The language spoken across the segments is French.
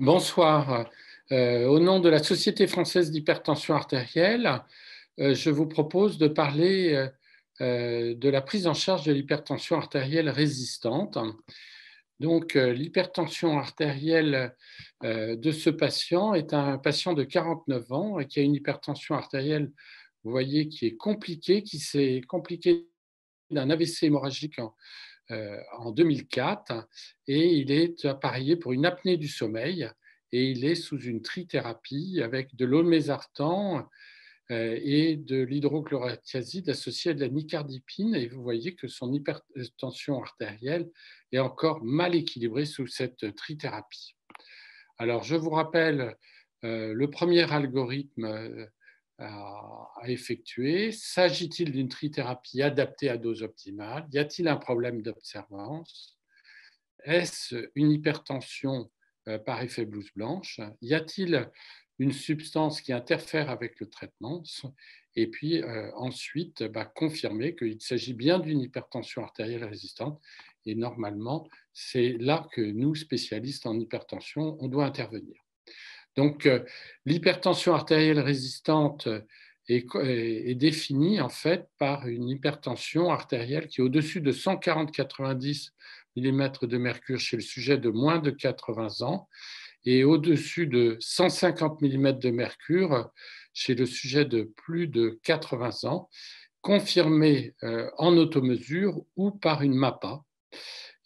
Bonsoir. Au nom de la Société française d'hypertension artérielle, je vous propose de parler de la prise en charge de l'hypertension artérielle résistante. Donc, l'hypertension artérielle de ce patient est un patient de 49 ans et qui a une hypertension artérielle, vous voyez, qui est compliquée, qui s'est compliquée d'un AVC hémorragique en 2004 et il est appareillé pour une apnée du sommeil et il est sous une trithérapie avec de l'olmesartan et de l'hydrochlorothiazide associé à de la nicardipine et vous voyez que son hypertension artérielle est encore mal équilibrée sous cette trithérapie. Alors je vous rappelle le premier algorithme à effectuer. S'agit-il d'une trithérapie adaptée à dose optimale? Y a-t-il un problème d'observance? Est-ce une hypertension par effet blouse blanche? Y a-t-il une substance qui interfère avec le traitement? Et puis ensuite, confirmer qu'il s'agit bien d'une hypertension artérielle résistante. Et normalement, c'est là que nous, spécialistes en hypertension, on doit intervenir. Donc, l'hypertension artérielle résistante est définie en fait par une hypertension artérielle qui est au-dessus de 140-90 mm de mercure chez le sujet de moins de 80 ans et au-dessus de 150 mm de mercure chez le sujet de plus de 80 ans, confirmée en automesure ou par une MAPA.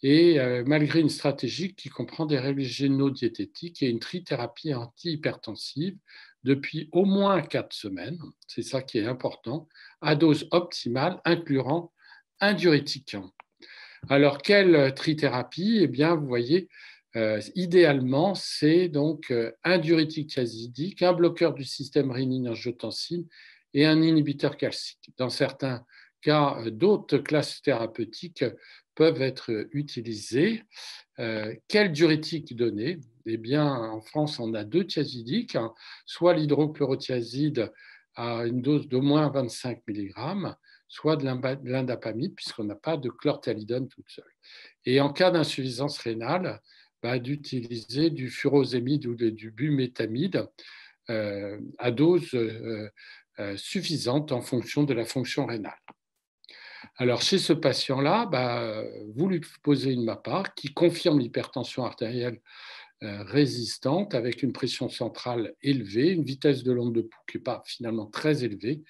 Et malgré une stratégie qui comprend des règles génodiététiques et une trithérapie antihypertensive depuis au moins 4 semaines, c'est ça qui est important, à dose optimale, incluant un diurétique. Alors, quelle trithérapie? Eh bien, vous voyez, idéalement, c'est donc un diurétique thiazidique, un bloqueur du système rénine-angiotensine et un inhibiteur calcique. Dans certains cas, d'autres classes thérapeutiques peuvent être utilisées. Quel diurétique donner? Eh bien, en France, on a deux thiazidiques, soit l'hydrochlorothiazide à une dose d'au moins 25 mg, soit de l'indapamide, puisqu'on n'a pas de chlorthalidone toute seule. Et en cas d'insuffisance rénale, d'utiliser du furosémide ou du bumétamide à dose suffisante en fonction de la fonction rénale. Alors, chez ce patient-là, vous lui posez une MAPA qui confirme l'hypertension artérielle résistante avec une pression centrale élevée, une vitesse de l'onde de pouls qui n'est pas finalement très élevée,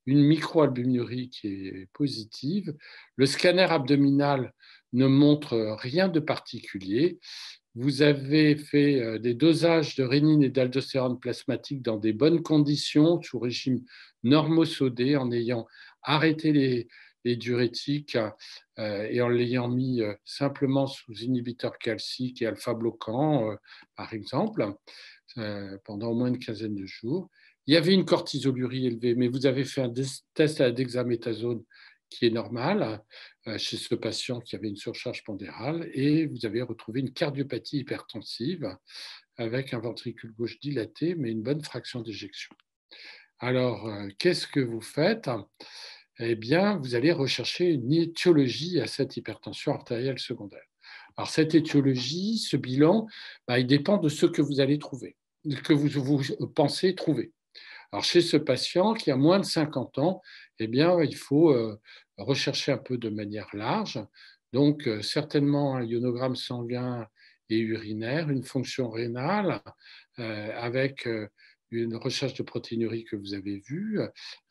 une microalbuminurie qui est positive. Le scanner abdominal ne montre rien de particulier. Vous avez fait des dosages de rénine et d'aldostérone plasmatique dans des bonnes conditions, sous régime normosodé, en ayant arrêté les diurétiques et en l'ayant mis simplement sous inhibiteur calcique et alpha-bloquant, par exemple, pendant au moins une quinzaine de jours. Il y avait une cortisolurie élevée, mais vous avez fait un test à la dexaméthasone qui est normal chez ce patient qui avait une surcharge pondérale et vous avez retrouvé une cardiopathie hypertensive avec un ventricule gauche dilaté, mais une bonne fraction d'éjection. Alors, qu'est-ce que vous faites? Eh bien, vous allez rechercher une étiologie à cette hypertension artérielle secondaire. Alors, cette étiologie, ce bilan, il dépend de ce que vous allez trouver, que vous pensez trouver. Alors, chez ce patient qui a moins de 50 ans, eh bien, il faut rechercher un peu de manière large. Donc, certainement un ionogramme sanguin et urinaire, une fonction rénale avec une recherche de protéinurie que vous avez vue,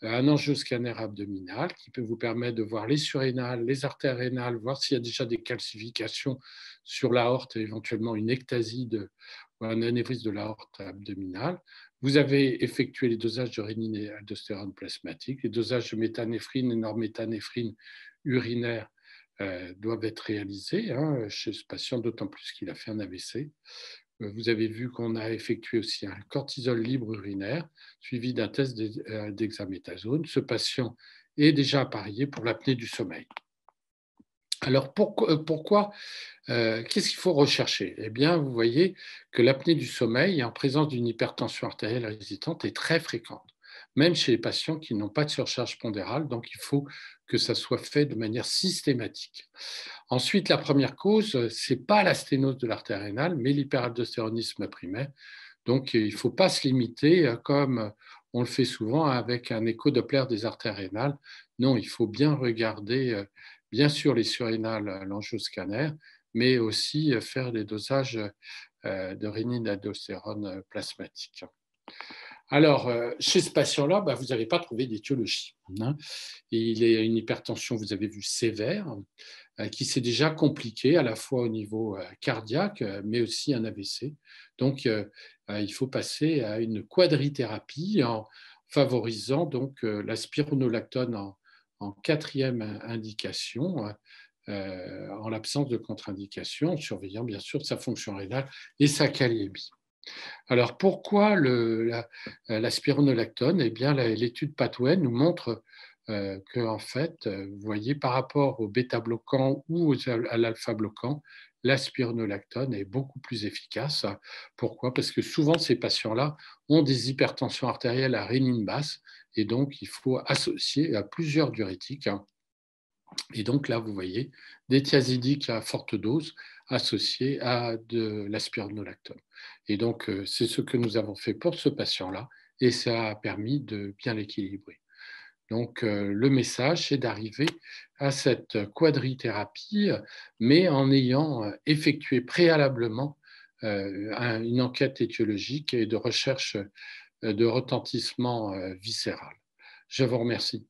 un angioscanner abdominal qui peut vous permettre de voir les surrénales, les artères rénales, voir s'il y a déjà des calcifications sur l'aorte et éventuellement une ectasie ou un anévrisme de l'aorte abdominale. Vous avez effectué les dosages de rénine et aldostérone plasmatique, les dosages de méthanéphrine et norméthanéphrine urinaire doivent être réalisés chez ce patient, d'autant plus qu'il a fait un AVC. Vous avez vu qu'on a effectué aussi un cortisol libre urinaire suivi d'un test d'hexaméthasone. Ce patient est déjà appareillé pour l'apnée du sommeil. Alors pourquoi qu'est-ce qu'il faut rechercher? Eh bien, vous voyez que l'apnée du sommeil, en présence d'une hypertension artérielle résistante, est très fréquente. même chez les patients qui n'ont pas de surcharge pondérale. Donc, il faut que ça soit fait de manière systématique. Ensuite, la première cause, ce n'est pas la sténose de l'artère rénale, mais l'hyperaldostéronisme primaire. Donc, il ne faut pas se limiter, comme on le fait souvent, avec un écho-doppler des artères rénales. Non, il faut bien regarder, bien sûr, les surrénales à l'angioscanner, mais aussi faire des dosages de rénine-aldostérone plasmatique. Alors, chez ce patient-là, vous n'avez pas trouvé d'étiologie. Il a une hypertension, vous avez vu, sévère, qui s'est déjà compliquée à la fois au niveau cardiaque, mais aussi un AVC. Donc, il faut passer à une quadrithérapie en favorisant donc la spironolactone en quatrième indication, en l'absence de contre-indication, en surveillant bien sûr sa fonction rénale et sa kaliémie. Alors, pourquoi la spironolactone? Eh bien, l'étude Pathway nous montre que, en fait, vous voyez, par rapport au bêta-bloquant ou à l'alpha-bloquant, la spironolactone est beaucoup plus efficace. Pourquoi? Parce que souvent, ces patients-là ont des hypertensions artérielles à rénine basse et donc il faut associer à plusieurs diurétiques. Et donc là, vous voyez des thiazidiques à forte dose associés à de la spironolactone. Et donc, c'est ce que nous avons fait pour ce patient-là et ça a permis de bien l'équilibrer. Donc, le message, c'est d'arriver à cette quadrithérapie, mais en ayant effectué préalablement une enquête étiologique et de recherche de retentissement viscéral. Je vous remercie.